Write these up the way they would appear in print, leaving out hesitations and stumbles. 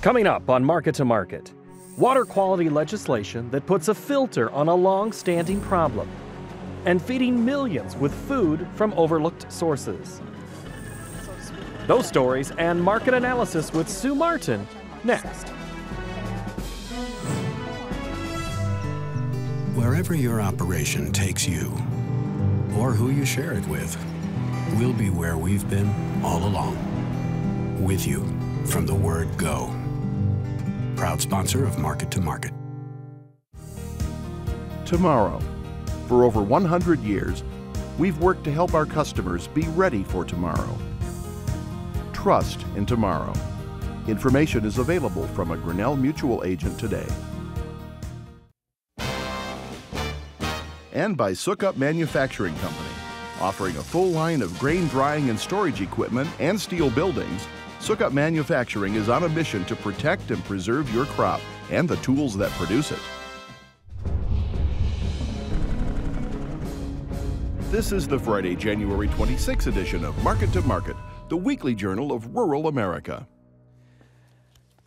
Coming up on Market to Market, water quality legislation that puts a filter on a long-standing problem and feeding millions with food from overlooked sources. Those stories and market analysis with Sue Martin next. Wherever your operation takes you, or who you share it with, we'll be where we've been all along. With you from the word go. Proud sponsor of Market to Market. Tomorrow. For over 100 years, we've worked to help our customers be ready for tomorrow. Trust in tomorrow. Information is available from a Grinnell Mutual agent today. And by Sukup Manufacturing Company, offering a full line of grain drying and storage equipment and steel buildings. Sukup Manufacturing is on a mission to protect and preserve your crop and the tools that produce it. This is the Friday, January 26th edition of Market to Market, the weekly journal of rural America.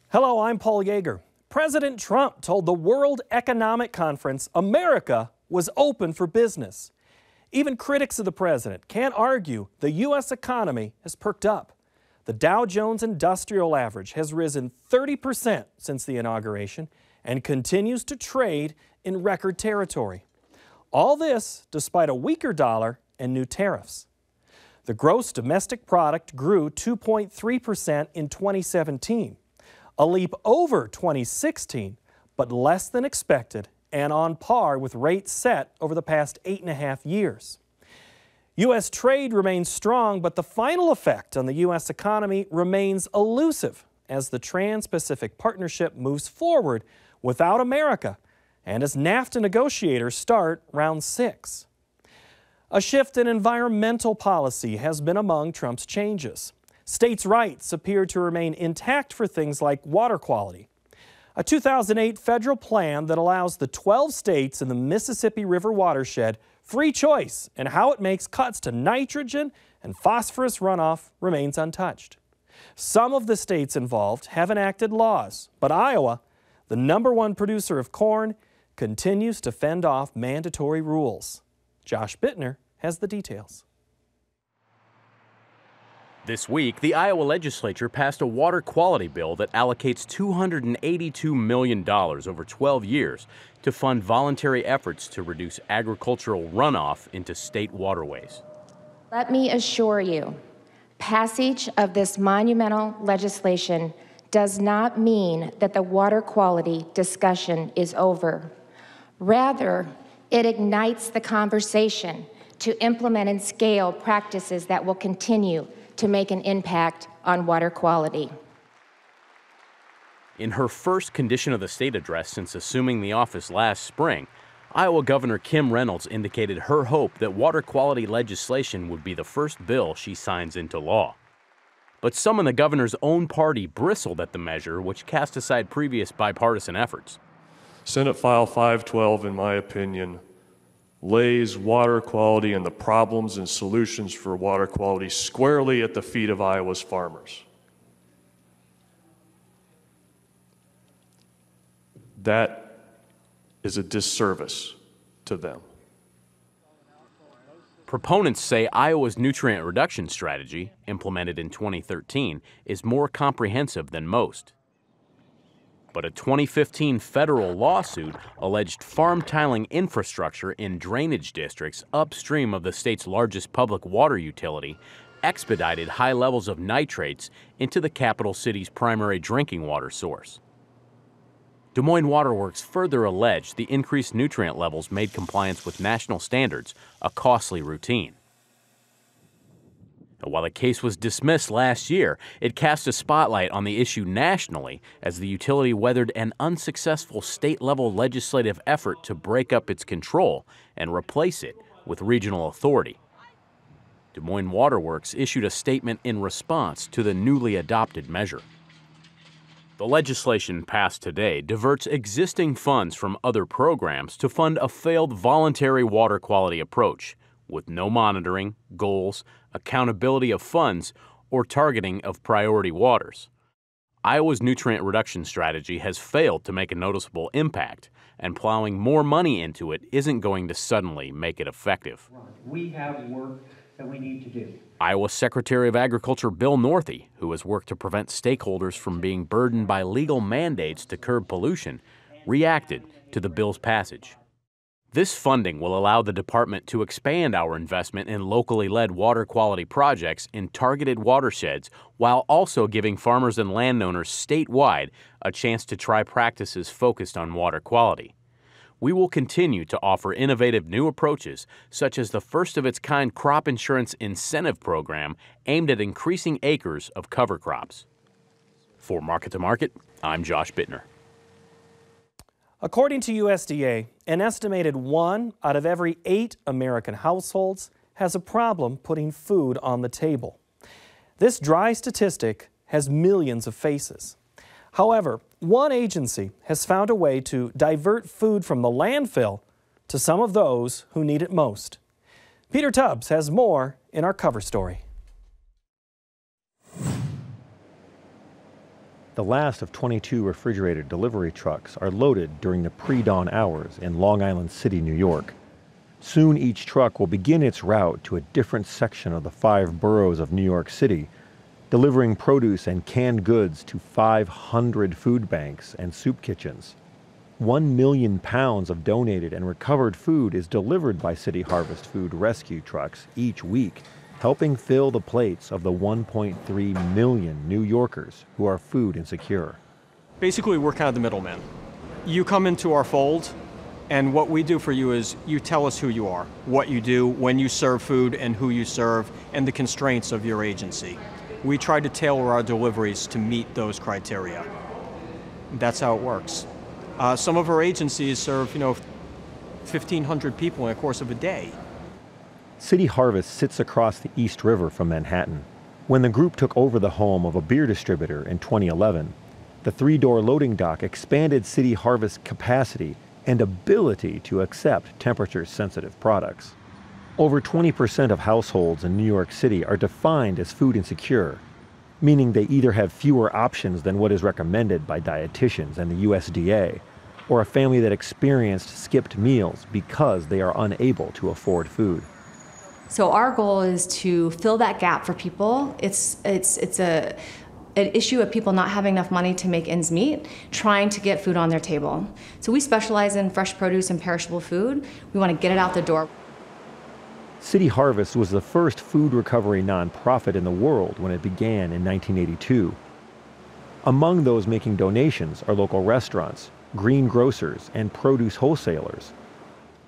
Hello, I'm Paul Yeager. President Trump told the World Economic Conference America was open for business. Even critics of the president can't argue the U.S. economy has perked up. The Dow Jones Industrial Average has risen 30% since the inauguration and continues to trade in record territory. All this despite a weaker dollar and new tariffs. The gross domestic product grew 2.3% in 2017, a leap over 2016, but less than expected and on par with rates set over the past 8.5 years. U.S. trade remains strong, but the final effect on the U.S. economy remains elusive as the Trans-Pacific Partnership moves forward without America and as NAFTA negotiators start round 6. A shift in environmental policy has been among Trump's changes. States' rights appear to remain intact for things like water quality. A 2008 federal plan that allows the 12 states in the Mississippi River watershed free choice in how it makes cuts to nitrogen and phosphorus runoff remains untouched. Some of the states involved have enacted laws, but Iowa, the #1 producer of corn, continues to fend off mandatory rules. Josh Bittner has the details. This week, the Iowa Legislature passed a water quality bill that allocates $282 million over 12 years to fund voluntary efforts to reduce agricultural runoff into state waterways. Let me assure you, passage of this monumental legislation does not mean that the water quality discussion is over. Rather, it ignites the conversation to implement and scale practices that will continue to make an impact on water quality. In her first Condition of the State address since assuming the office last spring, Iowa Governor Kim Reynolds indicated her hope that water quality legislation would be the first bill she signs into law. But some in the governor's own party bristled at the measure, which cast aside previous bipartisan efforts. Senate File 512, in my opinion, lays water quality and the problems and solutions for water quality squarely at the feet of Iowa's farmers. That is a disservice to them. Proponents say Iowa's nutrient reduction strategy, implemented in 2013, is more comprehensive than most. But a 2015 federal lawsuit alleged farm tiling infrastructure in drainage districts upstream of the state's largest public water utility expedited high levels of nitrates into the capital city's primary drinking water source. Des Moines Water Works further alleged the increased nutrient levels made compliance with national standards a costly routine. While the case was dismissed last year, it cast a spotlight on the issue nationally as the utility weathered an unsuccessful state-level legislative effort to break up its control and replace it with regional authority. Des Moines Water Works issued a statement in response to the newly adopted measure. The legislation passed today diverts existing funds from other programs to fund a failed voluntary water quality approach, with no monitoring, goals, accountability of funds, or targeting of priority waters. Iowa's nutrient reduction strategy has failed to make a noticeable impact, and plowing more money into it isn't going to suddenly make it effective. We have work that we need to do. Iowa Secretary of Agriculture Bill Northey, who has worked to prevent stakeholders from being burdened by legal mandates to curb pollution, reacted to the bill's passage. This funding will allow the department to expand our investment in locally led water quality projects in targeted watersheds, while also giving farmers and landowners statewide a chance to try practices focused on water quality. We will continue to offer innovative new approaches, such as the first-of-its-kind crop insurance incentive program aimed at increasing acres of cover crops. For Market to Market, I'm Josh Bittner. According to USDA, an estimated 1 out of every 8 American households has a problem putting food on the table. This dry statistic has millions of faces. However, one agency has found a way to divert food from the landfill to some of those who need it most. Peter Tubbs has more in our cover story. The last of 22 refrigerated delivery trucks are loaded during the pre-dawn hours in Long Island City, New York. Soon each truck will begin its route to a different section of the 5 boroughs of New York City, delivering produce and canned goods to 500 food banks and soup kitchens. 1 million pounds of donated and recovered food is delivered by City Harvest food rescue trucks each week, helping fill the plates of the 1.3 million New Yorkers who are food insecure. Basically, we're kind of the middleman. You come into our fold, and what we do for you is you tell us who you are, what you do, when you serve food, and who you serve, and the constraints of your agency. We try to tailor our deliveries to meet those criteria. That's how it works. Some of our agencies serve, 1,500 people in the course of a day. City Harvest sits across the East River from Manhattan. When the group took over the home of a beer distributor in 2011, the 3-door loading dock expanded City Harvest's capacity and ability to accept temperature-sensitive products. Over 20% of households in New York City are defined as food insecure, meaning they either have fewer options than what is recommended by dietitians and the USDA, or a family that experienced skipped meals because they are unable to afford food. So our goal is to fill that gap for people. It's an issue of people not having enough money to make ends meet, trying to get food on their table. So we specialize in fresh produce and perishable food. We want to get it out the door. City Harvest was the first food recovery nonprofit in the world when it began in 1982. Among those making donations are local restaurants, greengrocers, and produce wholesalers.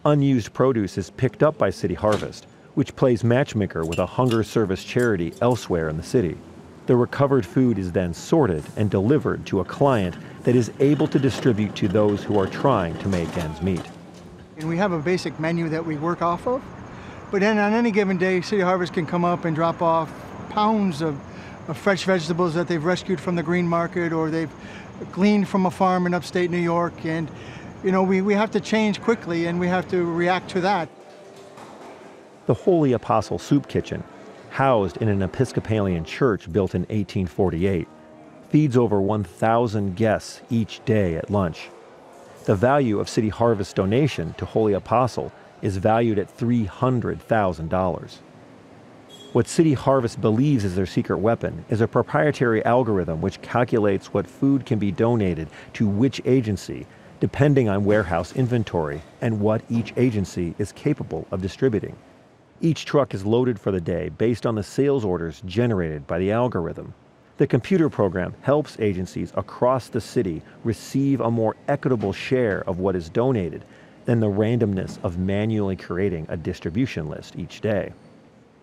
Unused produce is picked up by City Harvest, which plays matchmaker with a hunger service charity elsewhere in the city. The recovered food is then sorted and delivered to a client that is able to distribute to those who are trying to make ends meet. And we have a basic menu that we work off of, but then on any given day, City Harvest can come up and drop off pounds of fresh vegetables that they've rescued from the green market or they've gleaned from a farm in upstate New York. And, we have to change quickly and we have to react to that. The Holy Apostle Soup Kitchen, housed in an Episcopalian church built in 1848, feeds over 1,000 guests each day at lunch. The value of City Harvest donation to Holy Apostle is valued at $300,000. What City Harvest believes is their secret weapon is a proprietary algorithm which calculates what food can be donated to which agency, depending on warehouse inventory and what each agency is capable of distributing. Each truck is loaded for the day based on the sales orders generated by the algorithm. The computer program helps agencies across the city receive a more equitable share of what is donated than the randomness of manually creating a distribution list each day.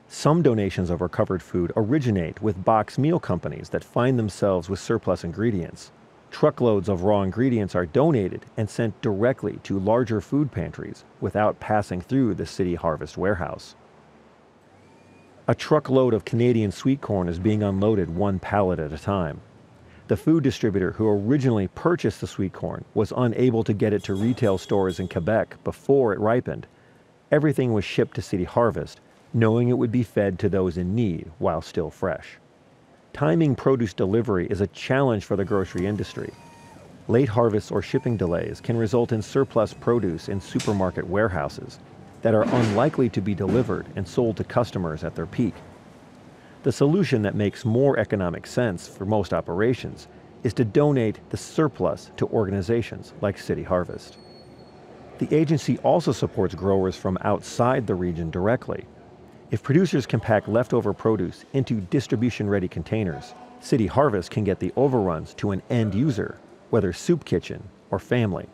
Some donations of recovered food originate with box meal companies that find themselves with surplus ingredients. Truckloads of raw ingredients are donated and sent directly to larger food pantries without passing through the City Harvest warehouse. A truckload of Canadian sweet corn is being unloaded 1 pallet at a time. The food distributor who originally purchased the sweet corn was unable to get it to retail stores in Quebec before it ripened. Everything was shipped to City Harvest, knowing it would be fed to those in need while still fresh. timing produce delivery is a challenge for the grocery industry. Late harvests or shipping delays can result in surplus produce in supermarket warehouses that are unlikely to be delivered and sold to customers at their peak. The solution that makes more economic sense for most operations is to donate the surplus to organizations like City Harvest. The agency also supports growers from outside the region directly. If producers can pack leftover produce into distribution-ready containers, City Harvest can get the overruns to an end user, whether soup kitchen or family.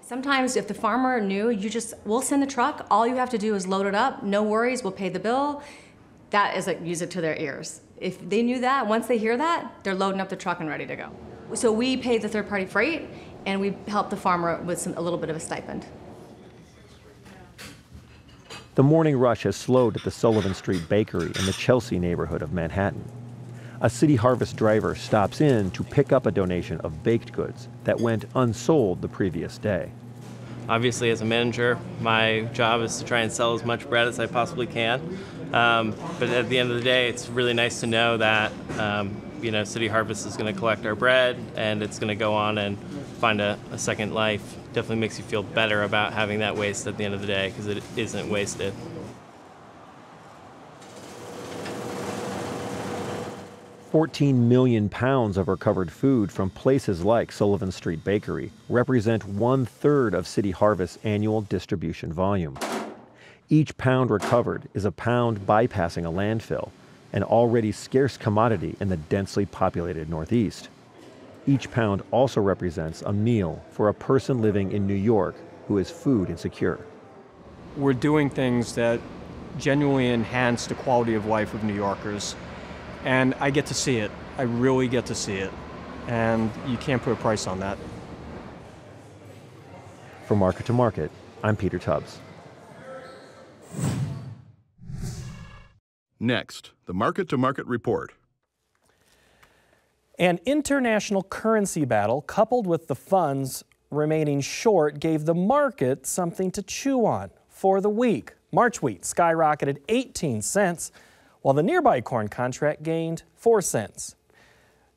Sometimes if the farmer knew, we'll send the truck, all you have to do is load it up, no worries, we'll pay the bill. That is like music to their ears. If they knew that, once they hear that, they're loading up the truck and ready to go. So we pay the third-party freight, and we help the farmer with a little bit of a stipend. The morning rush has slowed at the Sullivan Street Bakery in the Chelsea neighborhood of Manhattan. A City Harvest driver stops in to pick up a donation of baked goods that went unsold the previous day. Obviously, as a manager, my job is to try and sell as much bread as I possibly can. But at the end of the day, it's really nice to know that City Harvest is going to collect our bread and it's going to go on and find a second life. Definitely makes you feel better about having that waste at the end of the day because it isn't wasted. £14 million of recovered food from places like Sullivan Street Bakery represent 1/3 of City Harvest's annual distribution volume. Each pound recovered is a pound bypassing a landfill, an already scarce commodity in the densely populated Northeast. Each pound also represents a meal for a person living in New York who is food insecure. We're doing things that genuinely enhance the quality of life of New Yorkers. And I get to see it. I really get to see it. And you can't put a price on that. For Market to Market, I'm Peter Tubbs. Next, the Market to Market Report. An international currency battle coupled with the funds remaining short gave the market something to chew on for the week. March wheat skyrocketed 18 cents, while the nearby corn contract gained 4 cents.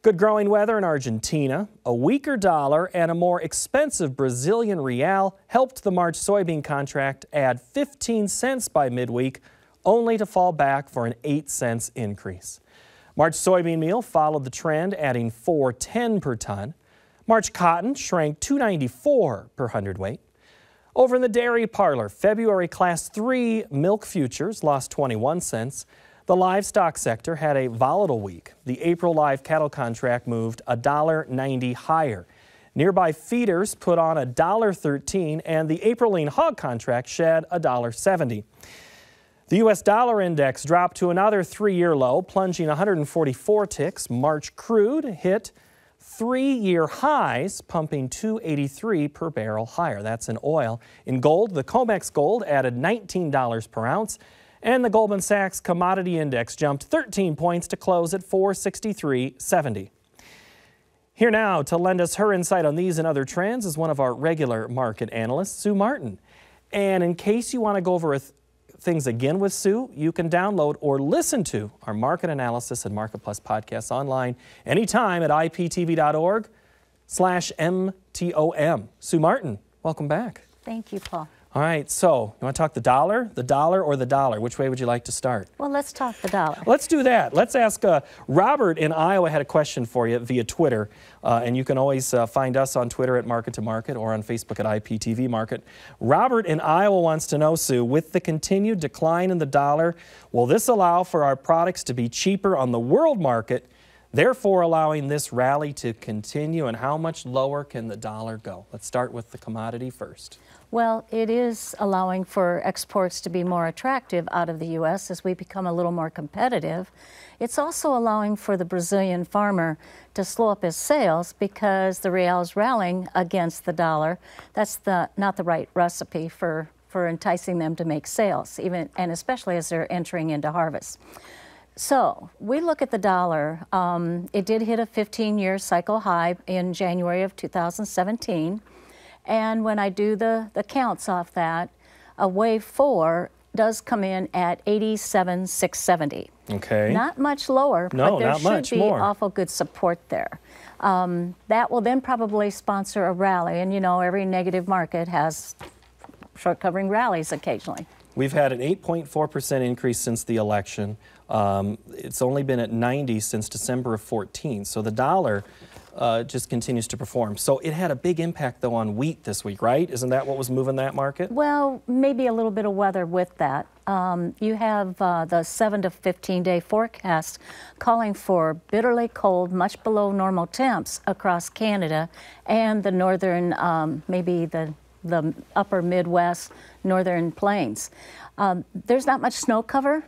Good growing weather in Argentina, a weaker dollar, and a more expensive Brazilian real helped the March soybean contract add 15 cents by midweek, only to fall back for an 8 cents increase. March soybean meal followed the trend, adding $4.10 per ton. March cotton shrank $2.94 per hundredweight. Over in the dairy parlor, February Class 3 milk futures lost 21 cents. The livestock sector had a volatile week. The April live cattle contract moved $1.90 higher. Nearby feeders put on $1.13, and the April lean hog contract shed $1.70. The U.S. dollar index dropped to another 3-year low, plunging 144 ticks. March crude hit 3-year highs, pumping $2.83 per barrel higher. That's in oil. In gold, the COMEX gold added $19 per ounce, and the Goldman Sachs Commodity Index jumped 13 points to close at 463.70. Here now to lend us her insight on these and other trends is one of our regular market analysts, Sue Martin. And in case you want to go over things again with Sue, you can download or listen to our Market Analysis and Market Plus podcasts online anytime at iptv.org/MTOM. Sue Martin, welcome back. Thank you, Paul. All right, so you want to talk the dollar or the dollar? Which way would you like to start? Well, let's talk the dollar. Let's do that. Let's ask Robert in Iowa had a question for you via Twitter, and you can always find us on Twitter at Market to Market or on Facebook at IPTV Market. Robert in Iowa wants to know, Sue, with the continued decline in the dollar, will this allow for our products to be cheaper on the world market, therefore allowing this rally to continue, and how much lower can the dollar go? Let's start with the commodity first. Well, it is allowing for exports to be more attractive out of the U.S. as we become a little more competitive. It's also allowing for the Brazilian farmer to slow up his sales because the real is rallying against the dollar. That's not the right recipe for enticing them to make sales, and especially as they're entering into harvest. So we look at the dollar. It did hit a 15-year cycle high in January of 2017. And when I do the counts off that, a wave 4 does come in at 87,670. Okay. Not much lower, No, but there not much should be more. awful good support there. That will then probably sponsor a rally, and you know every negative market has short covering rallies occasionally. We've had an 8.4% increase since the election. It's only been at 90 since December of 14, so the dollar just continues to perform. So it had a big impact, though, on wheat this week, right? Isn't that what was moving that market? Well, maybe a little bit of weather with that. You have the 7 to 15-day forecast calling for bitterly cold, much below normal temps across Canada and the northern, maybe the upper Midwest, northern plains. There's not much snow cover,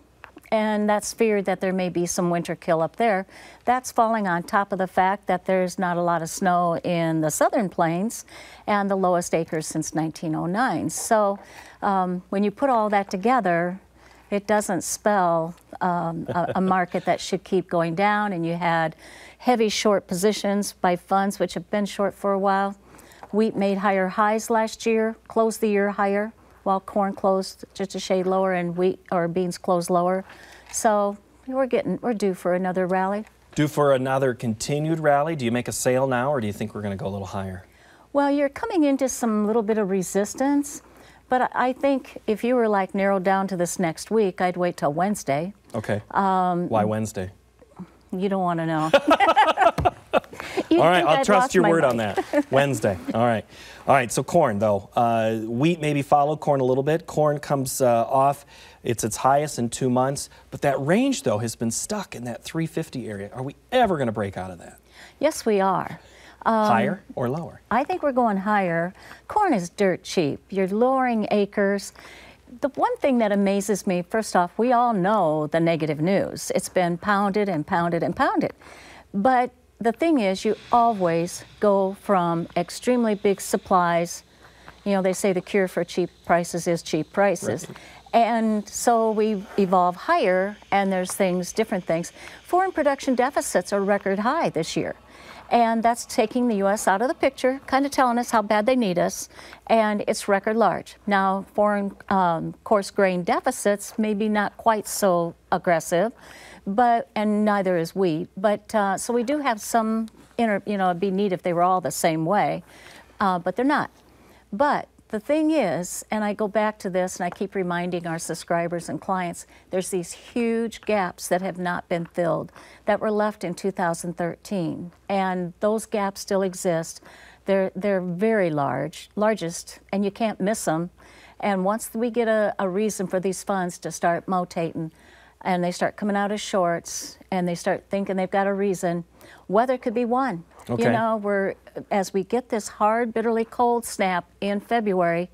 and that's feared that there may be some winter kill up there. That's falling on top of the fact that there's not a lot of snow in the southern plains and the lowest acres since 1909. So when you put all that together, it doesn't spell a market that should keep going down, and you had heavy short positions by funds which have been short for a while. Wheat made higher highs last year, closed the year higher, while corn closed just a shade lower and wheat or beans closed lower. So we're due for another rally. Due for another continued rally? Do you make a sale now, or do you think we're going to go a little higher? Well, you're coming into some little bit of resistance, but I think if you were like narrowed down to this next week, I'd wait till Wednesday. Okay. Why Wednesday? You don't want to know. All right, I'll trust your word on that. Wednesday. All right. All right, so corn, though. Wheat maybe followed corn a little bit. Corn comes off. It's its highest in 2 months. But that range, though, has been stuck in that 350 area. Are we ever going to break out of that? Yes, we are. Higher or lower? I think we're going higher. Corn is dirt cheap. You're lowering acres. The one thing that amazes me, first off, we all know the negative news. It's been pounded and pounded and pounded. But the thing is, you always go from extremely big supplies. You know, they say the cure for cheap prices is cheap prices. Right. And so we evolve higher, and there's different things. Foreign production deficits are record high this year. And that's taking the U.S. out of the picture, kind of telling us how bad they need us, and it's record large. Now, foreign coarse grain deficits maybe not quite so aggressive, and neither is wheat. But so we do have some, it'd be neat if they were all the same way, but they're not. But the thing is, and I go back to this, and I keep reminding our subscribers and clients, there's these huge gaps that have not been filled that were left in 2013, and those gaps still exist. They're very largest, and you can't miss them. And once we get a reason for these funds to start motating, and they start coming out as shorts, and they start thinking they've got a reason, weather could be one. Okay. You know, as we get this hard, bitterly cold snap in February,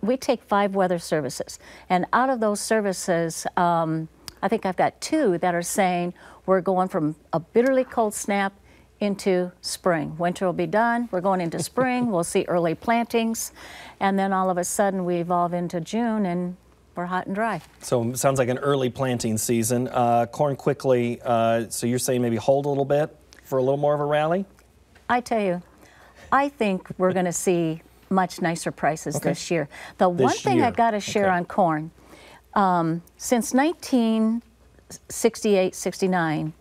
we take 5 weather services. And out of those services, I think I've got 2 that are saying we're going from a bitterly cold snap into spring. Winter will be done, we're going into spring, we'll see early plantings, and then all of a sudden we evolve into June and we're hot and dry. So it sounds like an early planting season. Corn quickly, so you're saying maybe hold a little bit for a little more of a rally? I tell you, I think we're going to see much nicer prices this year. The one thing I got to share on corn, since 1968-69,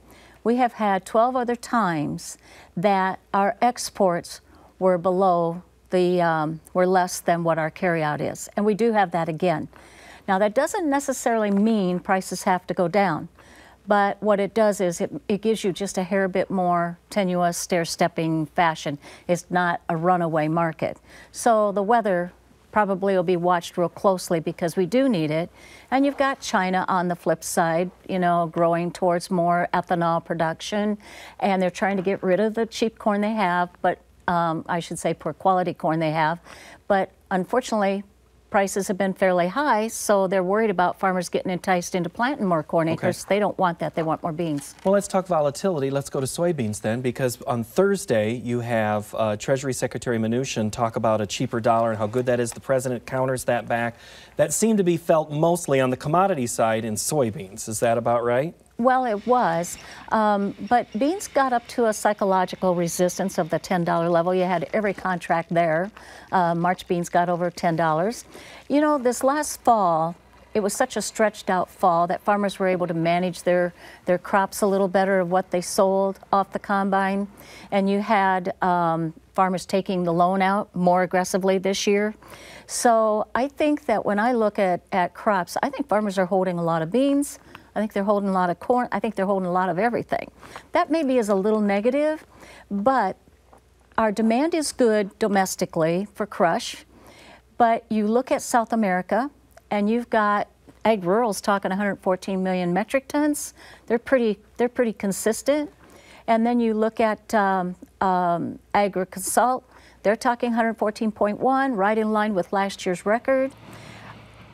we have had 12 other times that our exports were below were less than what our carryout is, and we do have that again. Now, that doesn't necessarily mean prices have to go down, but what it does is it gives you just a hair bit more tenuous, stair-stepping fashion. It's not a runaway market. So the weather probably will be watched real closely because we do need it. And you've got China on the flip side, growing towards more ethanol production, and they're trying to get rid of the cheap corn they have, but I should say poor quality corn they have. But unfortunately, prices have been fairly high, so they're worried about farmers getting enticed into planting more corn acres. They don't want that. They want more beans. Well, let's talk volatility. Let's go to soybeans then, because on Thursday you have Treasury Secretary Mnuchin talk about a cheaper dollar and how good that is. The president counters that back. That seemed to be felt mostly on the commodity side in soybeans. Is that about right? Well, it was, but beans got up to a psychological resistance of the $10 level. You had every contract there. March beans got over $10. This last fall, it was such a stretched out fall that farmers were able to manage their crops a little better of what they sold off the combine. And you had farmers taking the loan out more aggressively this year. So I think that when I look at crops, I think farmers are holding a lot of beans. I think they're holding a lot of corn. I think they're holding a lot of everything. That maybe is a little negative, but our demand is good domestically for crush. But you look at South America, and you've got Ag Rural's talking 114 million metric tons. They're pretty consistent. And then you look at AgriConsult, they're talking 114.1, right in line with last year's record.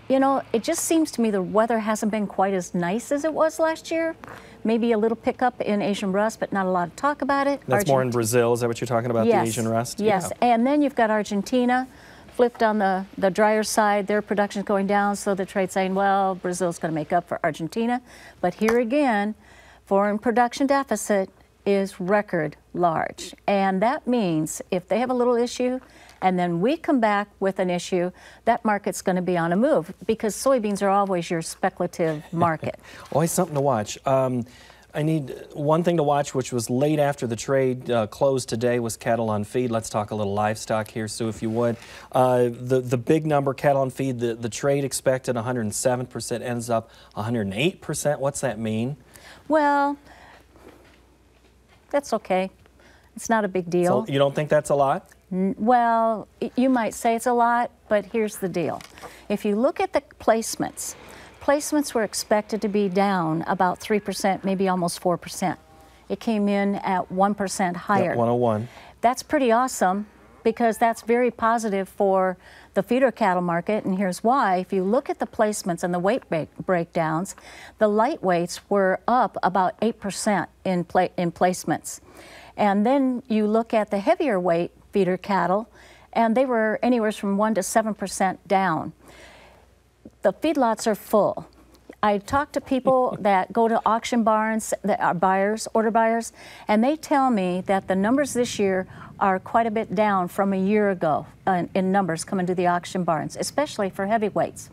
You know, it just seems to me the weather hasn't been quite as nice as it was last year. Maybe a little pickup in Asian rust, but not a lot of talk about it. That's more in Brazil, is that what you're talking about, yes, the Asian rust? Yes, yeah. And then you've got Argentina, flipped on the drier side. Their production's going down, so the trade's saying, well, Brazil's going to make up for Argentina. But here again, foreign production deficit is record large. And that means if they have a little issue, and then we come back with an issue, that market's going to be on a move, because soybeans are always your speculative market. Always something to watch. I need one thing to watch, which was late after the trade closed today, was cattle on feed. Let's talk a little livestock here, Sue, if you would. The big number, cattle on feed, the trade expected 107%, ends up 108%. What's that mean? Well, that's okay. It's not a big deal. So you don't think that's a lot? Well, you might say it's a lot, but here's the deal. If you look at the placements were expected to be down about 3%, maybe almost 4%. It came in at 1% higher. Yep, 101. That's pretty awesome, because that's very positive for the feeder cattle market, and here's why. If you look at the placements and the weight breakdowns, the lightweights were up about 8% in placements. And then you look at the heavier weight feeder cattle, and they were anywhere from 1 to 7% down. The feedlots are full. I talk to people that go to auction barns, that are buyers, order buyers, and they tell me that the numbers this year are quite a bit down from a year ago in numbers coming to the auction barns, especially for heavyweights.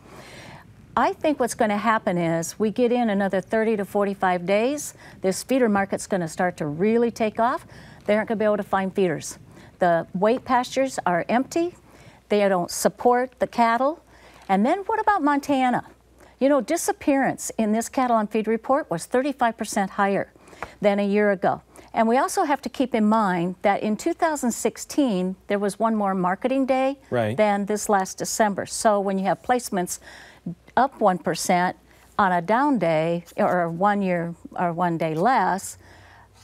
I think what's going to happen is we get in another 30 to 45 days, this feeder market's going to start to really take off. They aren't going to be able to find feeders. The weight pastures are empty. They don't support the cattle. And then what about Montana? You know, disappearance in this cattle on feed report was 35% higher than a year ago. And we also have to keep in mind that in 2016, there was one more marketing day than this last December. So when you have placements up 1% on a down day, or 1 year or 1 day less,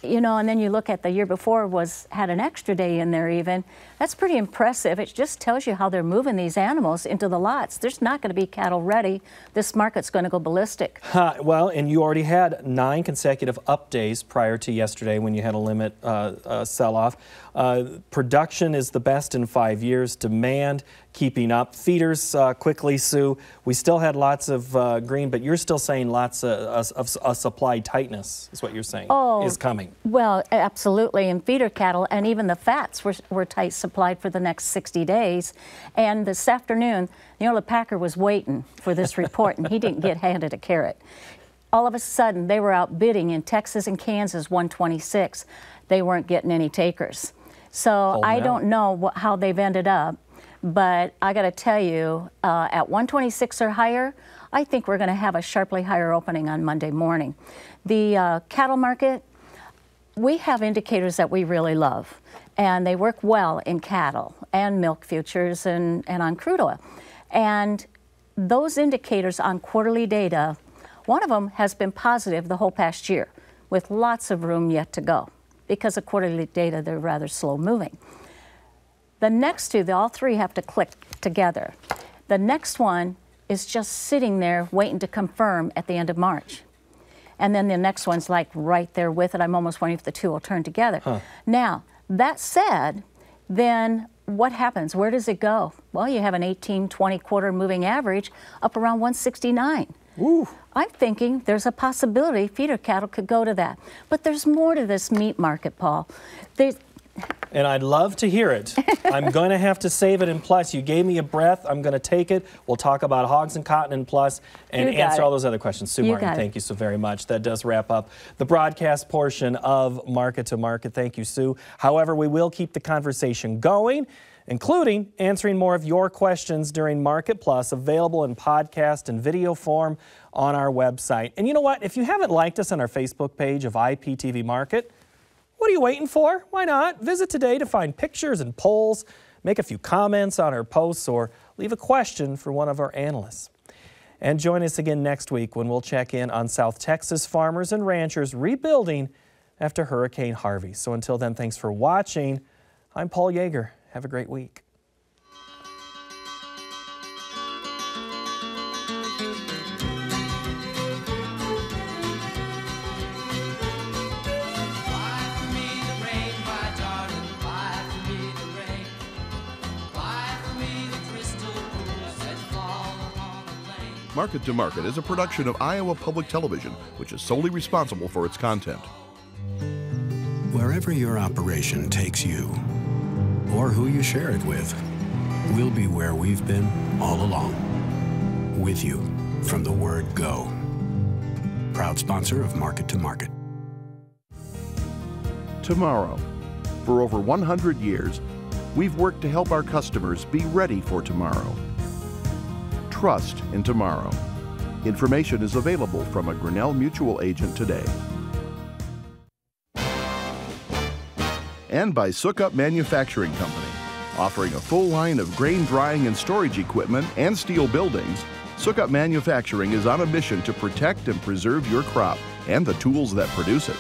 you know, and then you look at the year before had an extra day in there even, that's pretty impressive. It just tells you how they're moving these animals into the lots. There's not going to be cattle ready. This market's going to go ballistic. Well, and you already had 9 consecutive up days prior to yesterday when you had a limit sell-off. Production is the best in 5 years. Demand keeping up. Feeders, quickly, Sue, we still had lots of green, but you're still saying lots of supply tightness is what you're saying is coming. Well, absolutely. And feeder cattle and even the fats were tight supplied for the next 60 days. And this afternoon, you know, the packer was waiting for this report, and he didn't get handed a carrot. All of a sudden, they were outbidding in Texas and Kansas 126. They weren't getting any takers. So I don't know how they've ended up, but I got to tell you, at 126 or higher, I think we're going to have a sharply higher opening on Monday morning. The cattle market, we have indicators that we really love, and they work well in cattle and milk futures and on crude oil. And those indicators on quarterly data, one of them has been positive the whole past year, with lots of room yet to go. Because of quarterly data, they're rather slow moving. The next two, all three have to click together. The next one is just sitting there waiting to confirm at the end of March. And then the next one's like right there with it. I'm almost wondering if the two will turn together. Now, that said, then what happens? Where does it go? Well, you have an 18-20 quarter moving average up around 169. Ooh. I'm thinking there's a possibility feeder cattle could go to that. But there's more to this meat market, Paul. And I'd love to hear it. I'm going to have to save it in Plus. You gave me a breath. I'm going to take it. We'll talk about hogs and cotton in Plus and answer all those other questions. Sue Martin, thank you so very much. That does wrap up the broadcast portion of Market to Market. Thank you, Sue. However, we will keep the conversation going, including answering more of your questions during Market Plus, available in podcast and video form on our website. And you know what? If you haven't liked us on our Facebook page of IPTV Market, what are you waiting for? Why not? Visit today to find pictures and polls, make a few comments on our posts, or leave a question for one of our analysts. And join us again next week when we'll check in on South Texas farmers and ranchers rebuilding after Hurricane Harvey. So until then, thanks for watching. I'm Paul Yeager. Have a great week. Market to Market is a production of Iowa Public Television, which is solely responsible for its content. Wherever your operation takes you, or who you share it with, we'll be where we've been all along. With you from the word go. Proud sponsor of Market to Market. Tomorrow. For over 100 years, we've worked to help our customers be ready for tomorrow. Trust in tomorrow. Information is available from a Grinnell Mutual agent today. And by Sukup Manufacturing Company, offering a full line of grain drying and storage equipment and steel buildings. Sukup Manufacturing is on a mission to protect and preserve your crop and the tools that produce it.